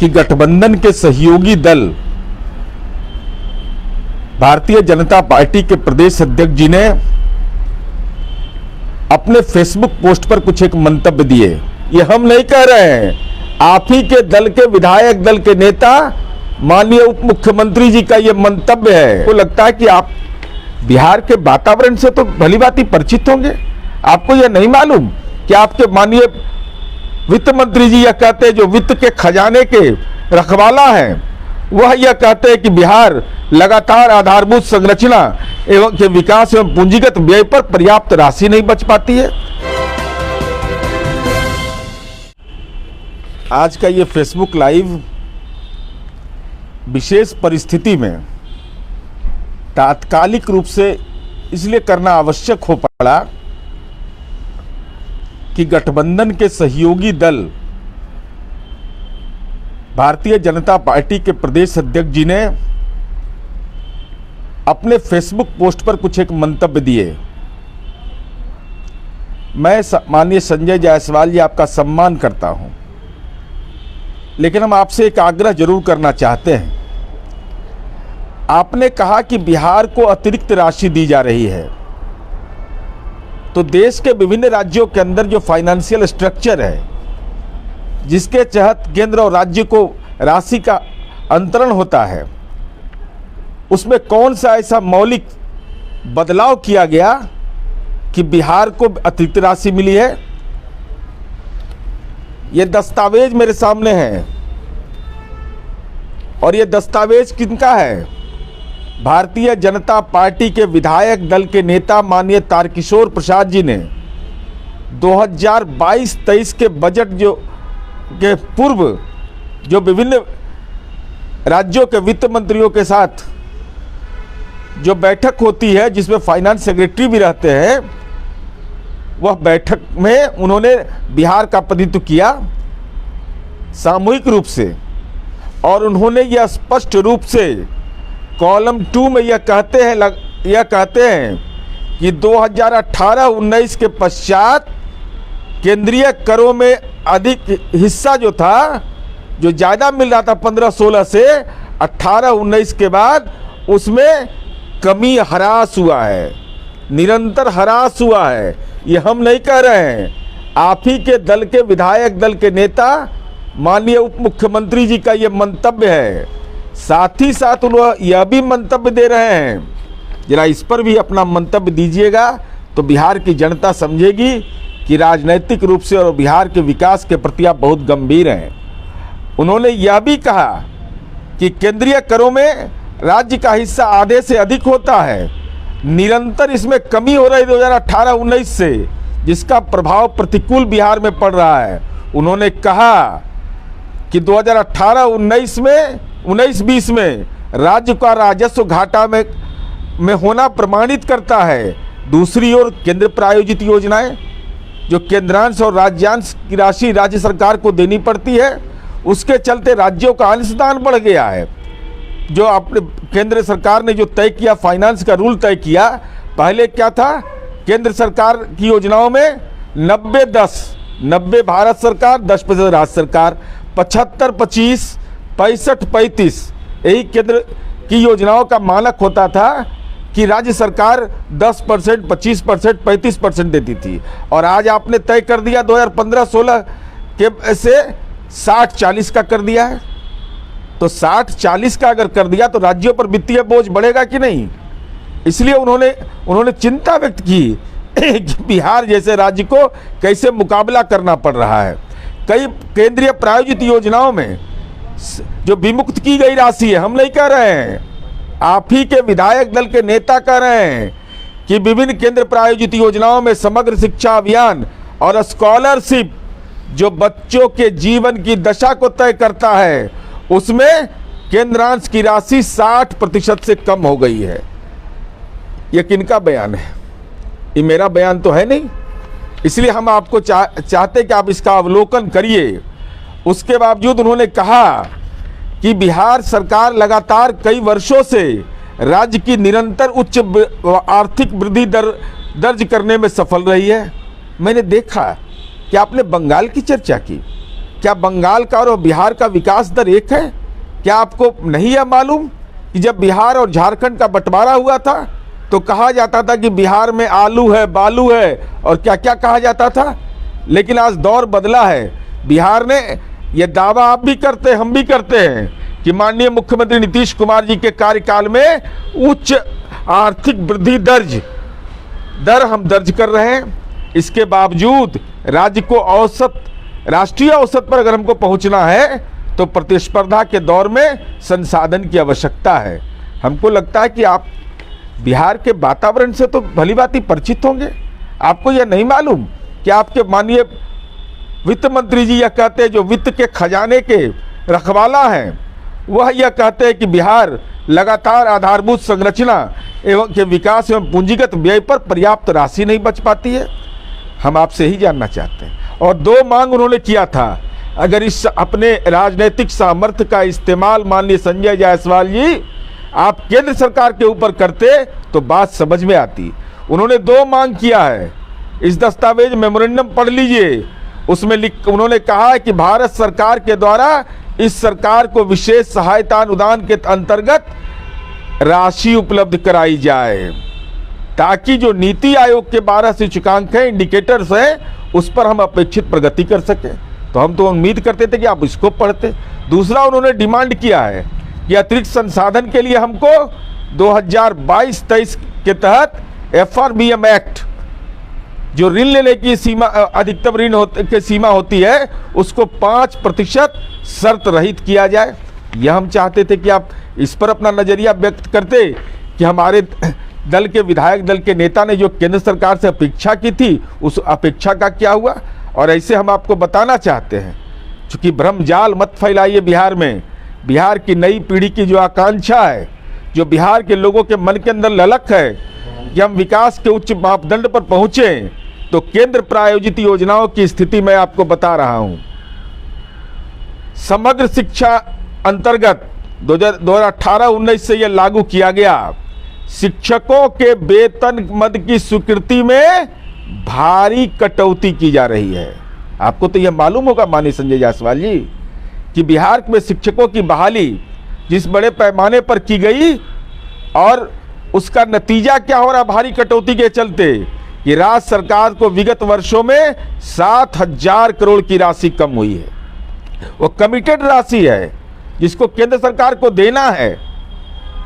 कि गठबंधन के सहयोगी दल भारतीय जनता पार्टी के प्रदेश अध्यक्ष जी ने अपने फेसबुक पोस्ट पर कुछ एक मंतव्य दिए। ये हम नहीं कह रहे हैं, आप ही के दल के विधायक दल के नेता माननीय उप मुख्यमंत्री जी का ये मंतव्य है। तो लगता है कि आप बिहार के वातावरण से तो भली भांति परिचित होंगे। आपको यह नहीं मालूम कि आपके माननीय वित्त मंत्री जी यह कहते हैं, जो वित्त के खजाने के रखवाला हैं, वह यह कहते हैं कि बिहार लगातार आधारभूत संरचना एवं के विकास एवं पूंजीगत व्यय पर पर्याप्त राशि नहीं बच पाती है। आज का ये फेसबुक लाइव विशेष परिस्थिति में तात्कालिक रूप से इसलिए करना आवश्यक हो पड़ा कि गठबंधन के सहयोगी दल भारतीय जनता पार्टी के प्रदेश अध्यक्ष जी ने अपने फेसबुक पोस्ट पर कुछ एक मंतव्य दिए। मैं माननीय संजय जायसवाल जी आपका सम्मान करता हूं, लेकिन हम आपसे एक आग्रह जरूर करना चाहते हैं। आपने कहा कि बिहार को अतिरिक्त राशि दी जा रही है, तो देश के विभिन्न राज्यों के अंदर जो फाइनेंशियल स्ट्रक्चर है, जिसके तहत केंद्र और राज्य को राशि का अंतरण होता है, उसमें कौन सा ऐसा मौलिक बदलाव किया गया कि बिहार को अतिरिक्त राशि मिली है? ये दस्तावेज मेरे सामने है, और ये दस्तावेज किनका है? भारतीय जनता पार्टी के विधायक दल के नेता माननीय तारकिशोर प्रसाद जी ने 2022-23 के बजट के पूर्व जो विभिन्न राज्यों के वित्त मंत्रियों के साथ जो बैठक होती है, जिसमें फाइनेंस सेक्रेटरी भी रहते हैं, वह बैठक में उन्होंने बिहार का प्रतिनिधित्व किया सामूहिक रूप से, और उन्होंने यह स्पष्ट रूप से कॉलम 2 में यह कहते हैं कि 2018-19 के पश्चात केंद्रीय करों में अधिक हिस्सा जो था, जो ज़्यादा मिल रहा था 15-16 से 18-19 के बाद, उसमें कमी ह्रास हुआ है, निरंतर ह्रास हुआ है। ये हम नहीं कह रहे हैं, आप ही के दल के विधायक दल के नेता माननीय उप मुख्यमंत्री जी का ये मंतव्य है। साथ ही साथ उन्होंने यह भी मंतव्य दे रहे हैं, जरा इस पर भी अपना मंतव्य दीजिएगा, तो बिहार की जनता समझेगी कि राजनैतिक रूप से और बिहार के विकास के प्रति आप बहुत गंभीर हैं। उन्होंने यह भी कहा कि केंद्रीय करों में राज्य का हिस्सा आधे से अधिक होता है, निरंतर इसमें कमी हो रही 2018-19 से, जिसका प्रभाव प्रतिकूल बिहार में पड़ रहा है। उन्होंने कहा कि 2018-19 में 19-20 में राज्य का राजस्व घाटा में होना प्रमाणित करता है। दूसरी ओर केंद्र प्रायोजित योजनाएं, जो केंद्रांश और राज्यांश की राशि राज्य सरकार को देनी पड़ती है, उसके चलते राज्यों का अंशदान बढ़ गया है। जो अपने केंद्र सरकार ने जो तय किया, फाइनेंस का रूल तय किया, पहले क्या था, केंद्र सरकार की योजनाओं में 90-10, 90 भारत सरकार, 10% राज्य सरकार, 75-25, 65-35, यही केंद्र की योजनाओं का मानक होता था कि राज्य सरकार 10%, 25%, 35% देती थी। और आज आपने तय कर दिया 2015-16 के से 60-40 का कर दिया है। तो 60-40 का अगर कर दिया तो राज्यों पर वित्तीय बोझ बढ़ेगा कि नहीं? इसलिए उन्होंने चिंता व्यक्त की कि बिहार जैसे राज्य को कैसे मुकाबला करना पड़ रहा है। कई केंद्रीय प्रायोजित योजनाओं में जो विमुक्त की गई राशि है, हम नहीं कह रहे हैं, आप ही के विधायक दल के नेता कह रहे हैं कि विभिन्न केंद्र प्रायोजित योजनाओं में समग्र शिक्षा अभियान और स्कॉलरशिप, जो बच्चों के जीवन की दशा को तय करता है, उसमें केंद्रांश की राशि 60% से कम हो गई है। यह किनका बयान है? ये मेरा बयान तो है नहीं। इसलिए हम आपको चाहते कि आप इसका अवलोकन करिए। उसके बावजूद उन्होंने कहा कि बिहार सरकार लगातार कई वर्षों से राज्य की निरंतर उच्च आर्थिक वृद्धि दर्ज करने में सफल रही है। मैंने देखा कि आपने बंगाल की चर्चा की, क्या बंगाल का और बिहार का विकास दर एक है? क्या आपको नहीं है मालूम कि जब बिहार और झारखंड का बंटवारा हुआ था तो कहा जाता था कि बिहार में आलू है, बालू है और क्या क्या कहा जाता था। लेकिन आज दौर बदला है। बिहार ने, यह दावा आप भी करते हैं, हम भी करते हैं कि माननीय मुख्यमंत्री नीतीश कुमार जी के कार्यकाल में उच्च आर्थिक वृद्धि दर हम दर्ज कर रहे हैं। इसके बावजूद राज्य को राष्ट्रीय औसत पर अगर हमको पहुंचना है तो प्रतिस्पर्धा के दौर में संसाधन की आवश्यकता है। हमको लगता है कि आप बिहार के वातावरण से तो भली भांति परिचित होंगे। आपको यह नहीं मालूम कि आपके माननीय वित्त मंत्री जी यह कहते हैं, जो वित्त के खजाने के रखवाला हैं, वह यह कहते हैं कि बिहार लगातार आधारभूत संरचना एवं के विकास एवं पूंजीगत व्यय पर पर्याप्त राशि नहीं बच पाती है। हम आपसे ही जानना चाहते हैं। और 2 मांग उन्होंने किया था। अगर इस अपने राजनीतिक सामर्थ्य का इस्तेमाल माननीय संजय जायसवाल जी आप केंद्र सरकार के ऊपर करते तो बात समझ में आती। उन्होंने 2 मांग किया है। इस दस्तावेज मेमोरेंडम पढ़ लीजिए। उसमें उन्होंने कहा है कि भारत सरकार के द्वारा इस सरकार को विशेष सहायता अनुदान के अंतर्गत राशि उपलब्ध कराई जाए ताकि जो नीति आयोग के 12 सूचकांक हैं, इंडिकेटर्स हैं, उस पर हम अपेक्षित प्रगति कर सकें। तो हम तो उम्मीद करते थे कि आप इसको पढ़ते। दूसरा, उन्होंने डिमांड किया है कि अतिरिक्त संसाधन के लिए हमको 2022-23 के तहत FRBM एक्ट, जो ऋण लेने की सीमा, अधिकतम ऋण की सीमा होती है, उसको 5% शर्त रहित किया जाए। यह हम चाहते थे कि आप इस पर अपना नज़रिया व्यक्त करते कि हमारे दल के विधायक दल के नेता ने जो केंद्र सरकार से अपेक्षा की थी, उस अपेक्षा का क्या हुआ। और ऐसे हम आपको बताना चाहते हैं, चूँकि भ्रमजाल मत फैलाइए बिहार में। बिहार की नई पीढ़ी की जो आकांक्षा है, जो बिहार के लोगों के मन के अंदर ललक है कि हम विकास के उच्च मापदंड पर पहुँचें, तो केंद्र प्रायोजित योजनाओं की स्थिति मैं आपको बता रहा हूँ। समग्र शिक्षा अंतर्गत 2018-19 से यह लागू किया गया। शिक्षकों के वेतन मद की स्वीकृति में भारी कटौती की जा रही है। आपको तो यह मालूम होगा माननीय संजय जायसवाल जी कि बिहार में शिक्षकों की बहाली जिस बड़े पैमाने पर की गई और उसका नतीजा क्या हो रहा भारी कटौती के चलते, कि राज्य सरकार को विगत वर्षों में 7,000 करोड़ की राशि कम हुई है। वो कमिटेड राशि है जिसको केंद्र सरकार को देना है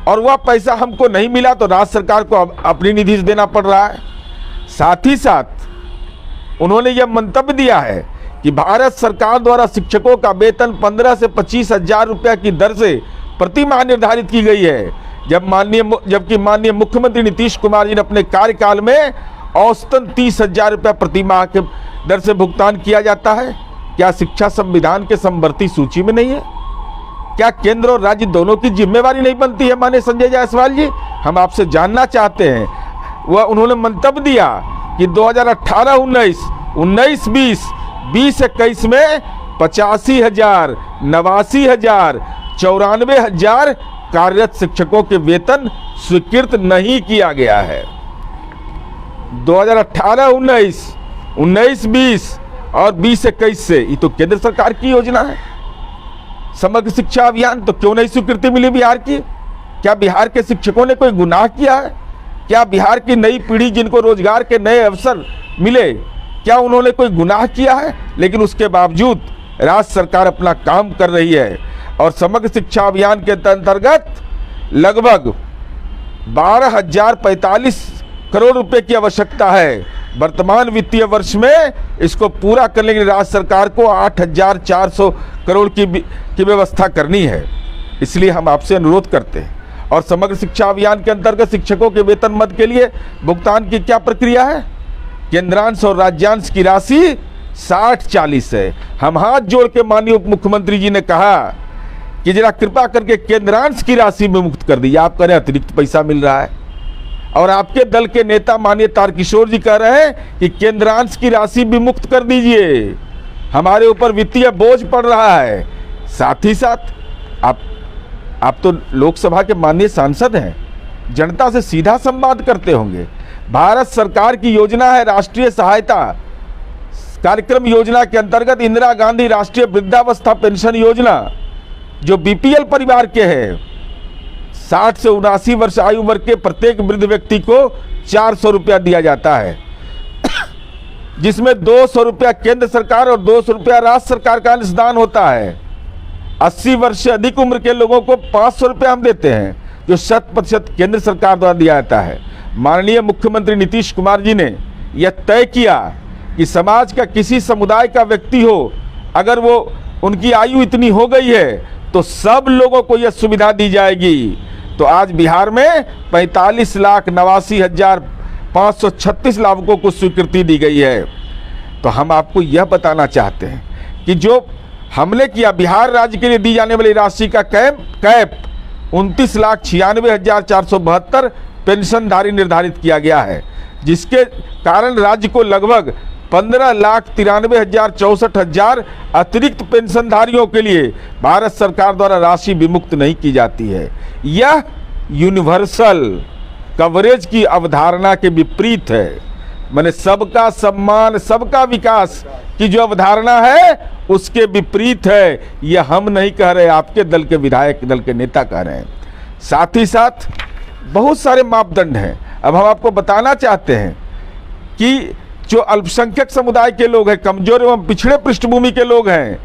और वह पैसा हमको नहीं मिला तो राज्य सरकार को अपनी निधि से देना पड़ रहा है। साथ ही साथ उन्होंने यह मंतव्य दिया है कि भारत सरकार द्वारा शिक्षकों का वेतन 15 से 25,000 रुपये की दर से प्रति माह निर्धारित की गई है, जबकि माननीय मुख्यमंत्री नीतीश कुमार जी ने अपने कार्यकाल में औसतन 30,000 रुपये प्रति माह के दर से भुगतान किया जाता है। क्या शिक्षा संविधान के समवर्ती सूची में नहीं है? क्या केंद्र और राज्य दोनों की जिम्मेवारी नहीं बनती है माननीय संजय जायसवाल जी? हम आपसे जानना चाहते हैं। वह उन्होंने मंतव्य दिया कि 2018-19, 19-20, 20-21 में 85,000, 89,000, 94,000 कार्यरत शिक्षकों के वेतन स्वीकृत नहीं किया गया है। 2018-19, 19-20 और 20-21 से ये तो केंद्र सरकार की योजना है समग्र शिक्षा अभियान, तो क्यों नहीं स्वीकृति मिली बिहार की? क्या बिहार के शिक्षकों ने कोई गुनाह किया है? क्या बिहार की नई पीढ़ी जिनको रोजगार के नए अवसर मिले, क्या उन्होंने कोई गुनाह किया है? लेकिन उसके बावजूद राज्य सरकार अपना काम कर रही है और समग्र शिक्षा अभियान के अंतर्गत लगभग 12,045 करोड़ रुपए की आवश्यकता है। वर्तमान वित्तीय वर्ष में इसको पूरा करने के लिए राज्य सरकार को 8,400 करोड़ की व्यवस्था करनी है। इसलिए हम आपसे अनुरोध करते हैं। और समग्र शिक्षा अभियान के अंतर्गत शिक्षकों के वेतन मद के लिए भुगतान की क्या प्रक्रिया है? केंद्रांश और राज्यांश की राशि 60-40 है। हम हाथ जोड़ के माननीय उप मुख्यमंत्री जी ने कहा कि जरा कृपा करके केंद्रांश की राशि में मुक्त कर दीजिए। आप कह रहे हैं अतिरिक्त पैसा मिल रहा है और आपके दल के नेता माननीय तारकिशोर जी कह रहे हैं कि केंद्रांश की राशि भी मुक्त कर दीजिए, हमारे ऊपर वित्तीय बोझ पड़ रहा है। साथ ही साथ आप तो लोकसभा के माननीय सांसद हैं, जनता से सीधा संवाद करते होंगे। भारत सरकार की योजना है राष्ट्रीय सहायता कार्यक्रम योजना के अंतर्गत इंदिरा गांधी राष्ट्रीय वृद्धावस्था पेंशन योजना जो बीपीएल परिवार के हैं, 60 से 79 वर्ष आयु वर्ग के प्रत्येक वृद्ध व्यक्ति को 400 रुपया दिया जाता है, जिसमें 200 रुपया केंद्र सरकार और 200 रुपया राज्य सरकार का अंशदान होता है। 80 वर्ष से अधिक उम्र के लोगों को 500 रुपया हम देते हैं, जो 100% केंद्र सरकार द्वारा दिया जाता है। माननीय मुख्यमंत्री नीतीश कुमार जी ने यह तय किया कि समाज का किसी समुदाय का व्यक्ति हो, अगर वो उनकी आयु इतनी हो गई है तो सब लोगों को यह सुविधा दी जाएगी। तो आज बिहार में 45,89,536 लाभुकों को स्वीकृति दी गई है। तो हम आपको यह बताना चाहते हैं कि जो हमने किया, बिहार राज्य के लिए दी जाने वाली राशि का कैप 29,96,472 पेंशनधारी निर्धारित किया गया है, जिसके कारण राज्य को लगभग 15,93,64 अतिरिक्त पेंशनधारियों के लिए भारत सरकार द्वारा राशि विमुक्त नहीं की जाती है। यह यूनिवर्सल कवरेज की अवधारणा के विपरीत है। माने सबका सम्मान, सबका विकास की जो अवधारणा है उसके विपरीत है। यह हम नहीं कह रहे, आपके दल के विधायक, दल के नेता कह रहे हैं। साथ ही साथ बहुत सारे मापदंड हैं। अब हम आपको बताना चाहते हैं कि जो अल्पसंख्यक समुदाय के लोग हैं, कमजोर एवं पिछड़े पृष्ठभूमि के लोग हैं,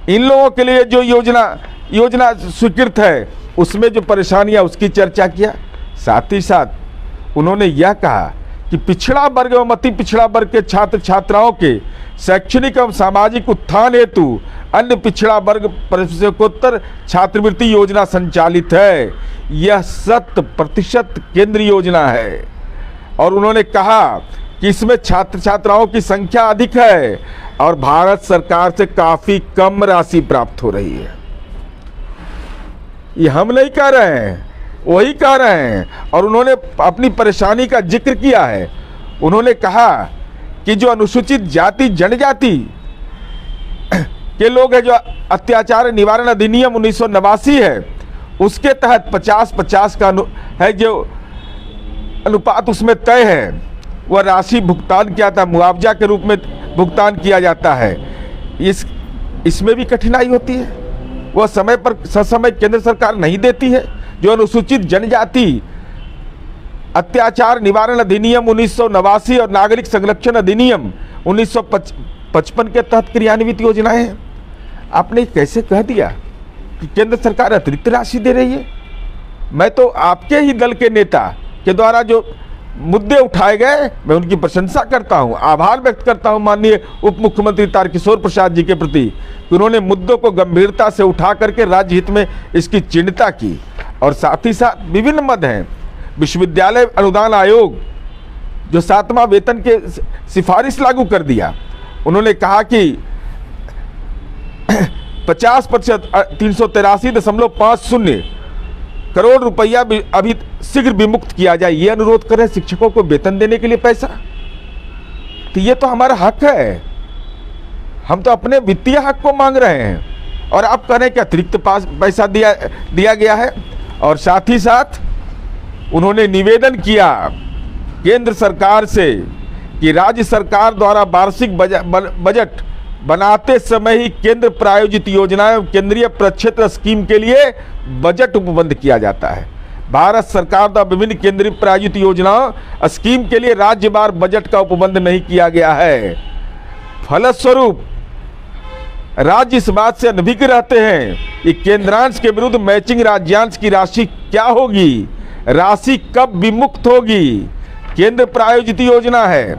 इन लोगों के लिए जो योजना स्वीकृत है उसमें जो परेशानियां, उसकी चर्चा किया। साथ ही साथ उन्होंने यह कहा कि पिछड़ा वर्ग एवं अति पिछड़ा वर्ग के छात्र छात्राओं के शैक्षणिक एवं सामाजिक उत्थान हेतु अन्य पिछड़ा वर्ग प्रवेशोत्तर छात्रवृत्ति योजना संचालित है। यह 100% केंद्रीय योजना है और उन्होंने कहा कि इसमें छात्र छात्राओं की संख्या अधिक है और भारत सरकार से काफी कम राशि प्राप्त हो रही है। ये हम नहीं कह रहे हैं, वही कह रहे हैं। और उन्होंने अपनी परेशानी का जिक्र किया है। उन्होंने कहा कि जो अनुसूचित जाति जनजाति के लोग हैं, जो अत्याचार निवारण अधिनियम 1989 है, उसके तहत 50-50 का है जो अनुपात उसमें तय है, वह राशि भुगतान किया था, मुआवजा के रूप में भुगतान किया जाता है। इसमें भी कठिनाई होती है, वह समय पर ससमय केंद्र सरकार नहीं देती है। जो अनुसूचित जनजाति अत्याचार निवारण अधिनियम 1989 और नागरिक संरक्षण अधिनियम 1955 के तहत क्रियान्वित योजनाएं हैं। आपने कैसे कह दिया कि केंद्र सरकार अतिरिक्त राशि दे रही है? मैं तो आपके ही दल के नेता के द्वारा जो मुद्दे उठाए गए, मैं उनकी प्रशंसा करता हूं, आभार व्यक्त करता हूं माननीय उप मुख्यमंत्री तारकिशोर प्रसाद जी के प्रति कि उन्होंने मुद्दों को गंभीरता से उठा करके राज्य हित में इसकी चिंता की। और साथ ही साथ विभिन्न मद हैं। विश्वविद्यालय अनुदान आयोग जो 7वां वेतन के सिफारिश लागू कर दिया, उन्होंने कहा कि 50% 383.50 करोड़ रुपया अभी शीघ्र विमुक्त किया जाए। ये अनुरोध करें शिक्षकों को वेतन देने के लिए पैसा, तो ये तो हमारा हक है। हम तो अपने वित्तीय हक को मांग रहे हैं और आप कह रहे हैं कि अतिरिक्त पैसा दिया गया है। और साथ ही साथ उन्होंने निवेदन किया केंद्र सरकार से कि राज्य सरकार द्वारा वार्षिक बजट बनाते समय ही केंद्र प्रायोजित योजनाएं केंद्रीय प्रक्षेत्र स्कीम के लिए बजट उपबंध किया जाता है। भारत सरकार द्वारा विभिन्न केंद्रीय प्रायोजित योजनाओं स्कीम के लिए राज्यवार बजट का उपबंध नहीं किया गया है। फलस्वरूप राज्य इस बात से अनभिज्ञ रहते हैं कि केंद्रांश के विरुद्ध मैचिंग राज्यांश की राशि क्या होगी, राशि कब विमुक्त होगी। केंद्र प्रायोजित योजना है,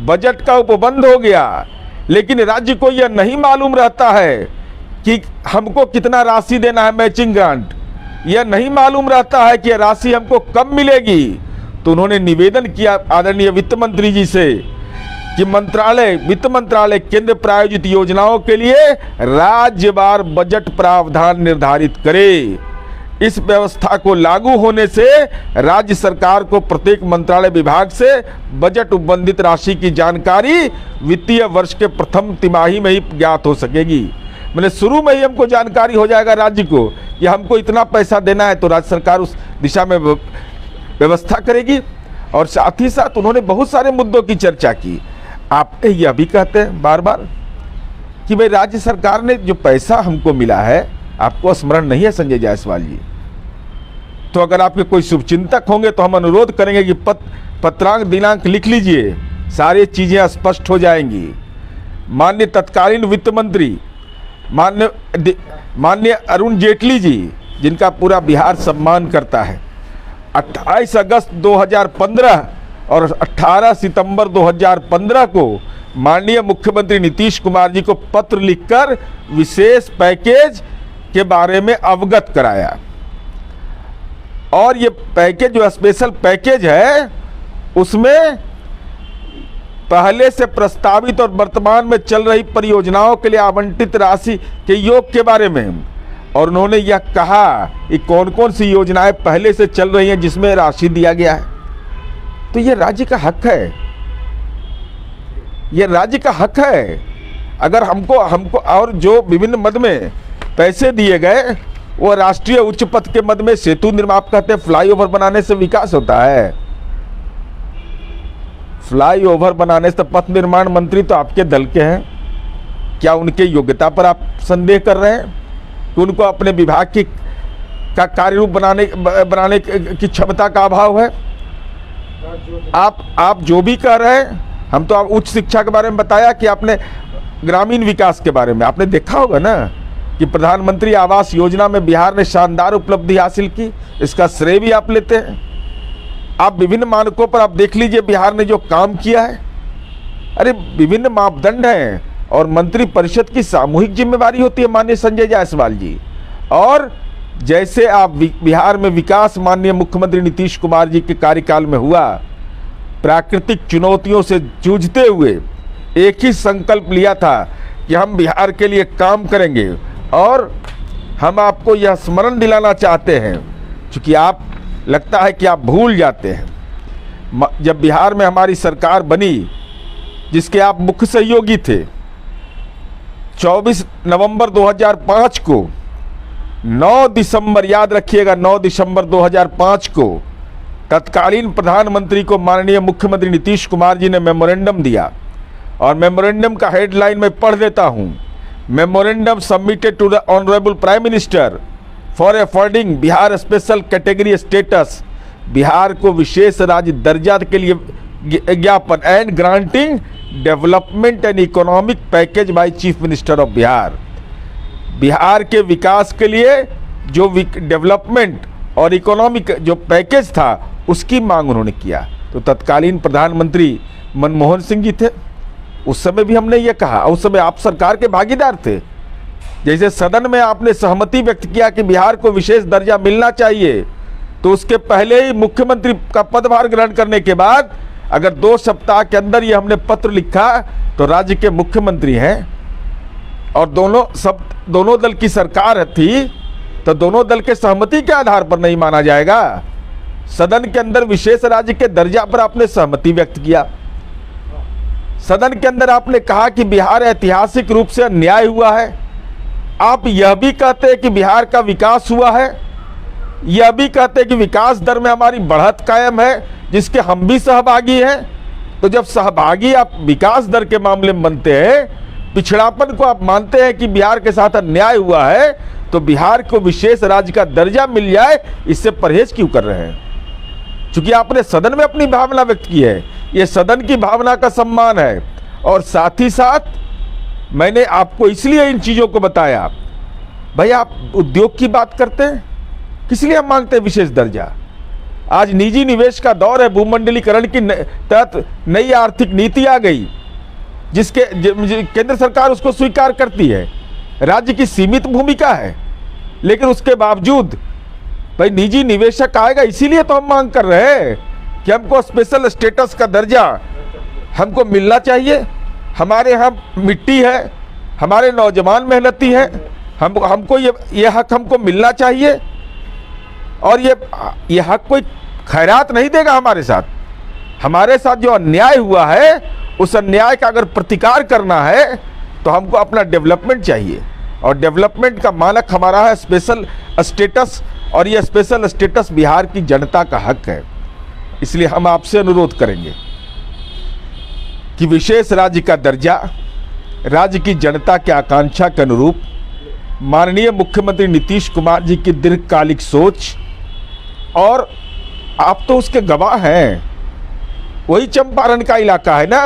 बजट का उपबंध हो गया, लेकिन राज्य को यह नहीं मालूम रहता है कि हमको कितना राशि देना है मैचिंग ग्रांट, यह नहीं मालूम रहता है कि राशि हमको कब मिलेगी। तो उन्होंने निवेदन किया आदरणीय वित्त मंत्री जी से कि वित्त मंत्रालय केंद्र प्रायोजित योजनाओं के लिए राज्यवार बजट प्रावधान निर्धारित करे। इस व्यवस्था को लागू होने से राज्य सरकार को प्रत्येक मंत्रालय विभाग से बजट उपबंधित राशि की जानकारी वित्तीय वर्ष के प्रथम तिमाही में ही ज्ञात हो सकेगी। मैंने शुरू में ही हमको जानकारी हो जाएगा राज्य को कि हमको इतना पैसा देना है, तो राज्य सरकार उस दिशा में व्यवस्था करेगी। और साथ ही साथ उन्होंने बहुत सारे मुद्दों की चर्चा की। आप यह भी कहते हैं बार बार कि भाई राज्य सरकार ने जो पैसा हमको मिला है, आपको स्मरण नहीं है संजय जायसवाल जी? तो अगर आपके कोई शुभचिंतक होंगे तो हम अनुरोध करेंगे कि पत्रांक दिनांक लिख लीजिए, सारी चीज़ें स्पष्ट हो जाएंगी। माननीय तत्कालीन वित्त मंत्री माननीय अरुण जेटली जी, जिनका पूरा बिहार सम्मान करता है, 28 अगस्त 2015 और 18 सितंबर 2015 को माननीय मुख्यमंत्री नीतीश कुमार जी को पत्र लिखकर विशेष पैकेज के बारे में अवगत कराया। और ये पैकेज जो स्पेशल पैकेज है, उसमें पहले से प्रस्तावित और वर्तमान में चल रही परियोजनाओं के लिए आवंटित राशि के योग के बारे में, और उन्होंने यह कहा कि कौन कौन सी योजनाएं पहले से चल रही हैं जिसमें राशि दिया गया है। तो ये राज्य का हक है, ये राज्य का हक है। अगर हमको और जो विभिन्न मद में पैसे दिए गए, वो राष्ट्रीय उच्च पथ के मद में सेतु निर्माण, आप कहते हैं फ्लाईओवर बनाने से विकास होता है। फ्लाईओवर बनाने से, पथ निर्माण मंत्री तो आपके दल के हैं, क्या उनके योग्यता पर आप संदेह कर रहे हैं कि उनको अपने विभाग का कार्य रूप बनाने की क्षमता का अभाव है? आप जो भी कह रहे हैं, हम तो आप उच्च शिक्षा के बारे में बताया कि आपने ग्रामीण विकास के बारे में आपने देखा होगा ना कि प्रधानमंत्री आवास योजना में बिहार ने शानदार उपलब्धि हासिल की, इसका श्रेय भी आप लेते हैं। आप विभिन्न मानकों पर आप देख लीजिए बिहार ने जो काम किया है। अरे विभिन्न मापदंड हैं और मंत्री परिषद की सामूहिक जिम्मेवारी होती है माननीय संजय जायसवाल जी। और जैसे आप बिहार में विकास माननीय मुख्यमंत्री नीतीश कुमार जी के कार्यकाल में हुआ, प्राकृतिक चुनौतियों से जूझते हुए एक ही संकल्प लिया था कि हम बिहार के लिए काम करेंगे। और हम आपको यह स्मरण दिलाना चाहते हैं, क्योंकि आप लगता है कि आप भूल जाते हैं, जब बिहार में हमारी सरकार बनी जिसके आप मुख्य सहयोगी थे, 24 नवंबर 2005 को 9 दिसंबर, याद रखिएगा 9 दिसंबर 2005 को तत्कालीन प्रधानमंत्री को माननीय मुख्यमंत्री नीतीश कुमार जी ने मेमोरेंडम दिया। और मेमोरेंडम का हेडलाइन मैं पढ़ देता हूं। Memorandum submitted to the honourable prime minister for affording Bihar special category status, Bihar को विशेष राज्य दर्जा के लिए ज्ञापन, and granting development and economic package by chief minister of Bihar. Bihar के विकास के लिए जो डेवलपमेंट और इकोनॉमिक जो पैकेज था, उसकी मांग उन्होंने किया। तो तत्कालीन प्रधानमंत्री मनमोहन सिंह जी थे, उस समय भी हमने ये कहा, उस समय आप सरकार के भागीदार थे। जैसे सदन में आपने सहमति व्यक्त किया कि बिहार को विशेष दर्जा मिलना चाहिए, तो उसके पहले ही मुख्यमंत्री का पदभार ग्रहण करने के बाद अगर 2 सप्ताह के अंदर ये हमने पत्र लिखा, तो राज्य के मुख्यमंत्री हैं और दोनों दल की सरकार थी, तो दोनों दल के सहमति के आधार पर नहीं माना जाएगा। सदन के अंदर विशेष राज्य के दर्जा पर आपने सहमति व्यक्त किया। सदन के अंदर आपने कहा कि बिहार ऐतिहासिक रूप से अन्याय हुआ है। आप यह भी कहते हैं कि बिहार का विकास हुआ है, यह भी कहते हैं कि विकास दर में हमारी बढ़त कायम है, जिसके हम भी सहभागी हैं। तो जब सहभागी आप विकास दर के मामले में बनते हैं, पिछड़ापन को आप मानते हैं कि बिहार के साथ अन्याय हुआ है, तो बिहार को विशेष राज्य का दर्जा मिल जाए, इससे परहेज क्यों कर रहे हैं? क्योंकि आपने सदन में अपनी भावना व्यक्त की है, ये सदन की भावना का सम्मान है। और साथ ही साथ मैंने आपको इसलिए इन चीज़ों को बताया, भाई आप उद्योग की बात करते हैं, किस लिए हम मांगते हैं विशेष दर्जा? आज निजी निवेश का दौर है, भूमंडलीकरण की तहत नई आर्थिक नीति आ गई, जिसके केंद्र सरकार उसको स्वीकार करती है। राज्य की सीमित भूमिका है, लेकिन उसके बावजूद भाई निजी निवेशक आएगा, इसीलिए तो हम मांग कर रहे हैं कि हमको स्पेशल स्टेटस का दर्जा हमको मिलना चाहिए। हमारे यहाँ मिट्टी है, हमारे नौजवान मेहनती हैं, हमको ये हक हमको मिलना चाहिए। और ये हक कोई खैरात नहीं देगा हमारे साथ। हमारे साथ जो अन्याय हुआ है, उस अन्याय का अगर प्रतिकार करना है तो हमको अपना डेवलपमेंट चाहिए, और डेवलपमेंट का मानक हमारा है स्पेशल स्टेटस, और ये स्पेशल स्टेटस बिहार की जनता का हक है। इसलिए हम आपसे अनुरोध करेंगे कि विशेष राज्य का दर्जा राज्य की जनता की आकांक्षा के अनुरूप माननीय मुख्यमंत्री नीतीश कुमार जी की दीर्घकालिक सोच, और आप तो उसके गवाह हैं। वही चंपारण का इलाका है ना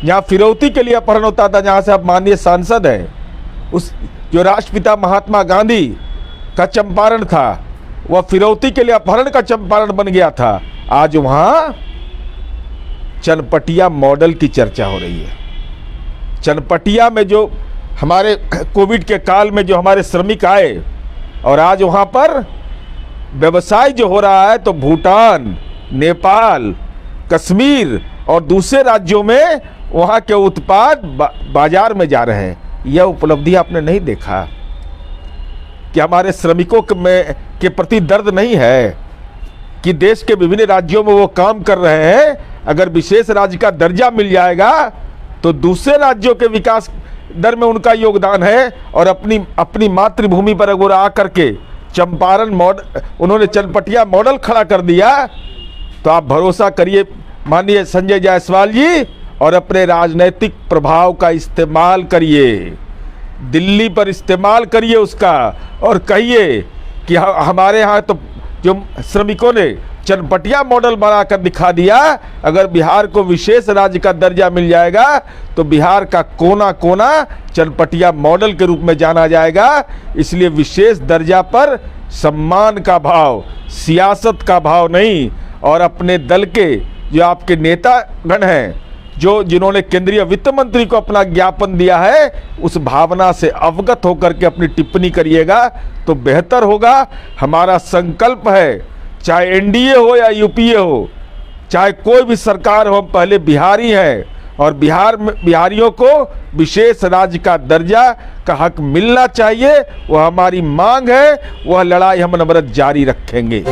जहाँ फिरौती के लिए अपहरण होता था, जहाँ से आप माननीय सांसद हैं। उस जो राष्ट्रपिता महात्मा गांधी का चंपारण था वह फिरौती के लिए अपहरण का चंपारण बन गया था। आज वहाँ चनपटिया मॉडल की चर्चा हो रही है। चनपटिया में जो हमारे कोविड के काल में जो हमारे श्रमिक आए और आज वहाँ पर व्यवसाय जो हो रहा है, तो भूटान, नेपाल, कश्मीर और दूसरे राज्यों में वहाँ के उत्पाद बाजार में जा रहे हैं। यह उपलब्धि आपने नहीं देखा कि हमारे श्रमिकों के प्रति दर्द नहीं है कि देश के विभिन्न राज्यों में वो काम कर रहे हैं। अगर विशेष राज्य का दर्जा मिल जाएगा तो दूसरे राज्यों के विकास दर में उनका योगदान है। और अपनी मातृभूमि पर अगर आकर के चंपारण मॉडल, उन्होंने चनपटिया मॉडल खड़ा कर दिया, तो आप भरोसा करिए माननीय संजय जायसवाल जी, और अपने राजनीतिक प्रभाव का इस्तेमाल करिए, दिल्ली पर इस्तेमाल करिए उसका, और कहिए कि हमारे यहाँ तो जो श्रमिकों ने चनपटिया मॉडल बनाकर दिखा दिया। अगर बिहार को विशेष राज्य का दर्जा मिल जाएगा तो बिहार का कोना कोना चनपटिया मॉडल के रूप में जाना जाएगा। इसलिए विशेष दर्जा पर सम्मान का भाव, सियासत का भाव नहीं। और अपने दल के जो आपके नेतागण हैं, जिन्होंने केंद्रीय वित्त मंत्री को अपना ज्ञापन दिया है, उस भावना से अवगत होकर के अपनी टिप्पणी करिएगा तो बेहतर होगा। हमारा संकल्प है, चाहे एनडीए हो या यूपीए हो, चाहे कोई भी सरकार हो, हम पहले बिहारी हैं और बिहारियों को विशेष राज्य का दर्जा का हक मिलना चाहिए। वह हमारी मांग है, वह लड़ाई हम अनवरत जारी रखेंगे।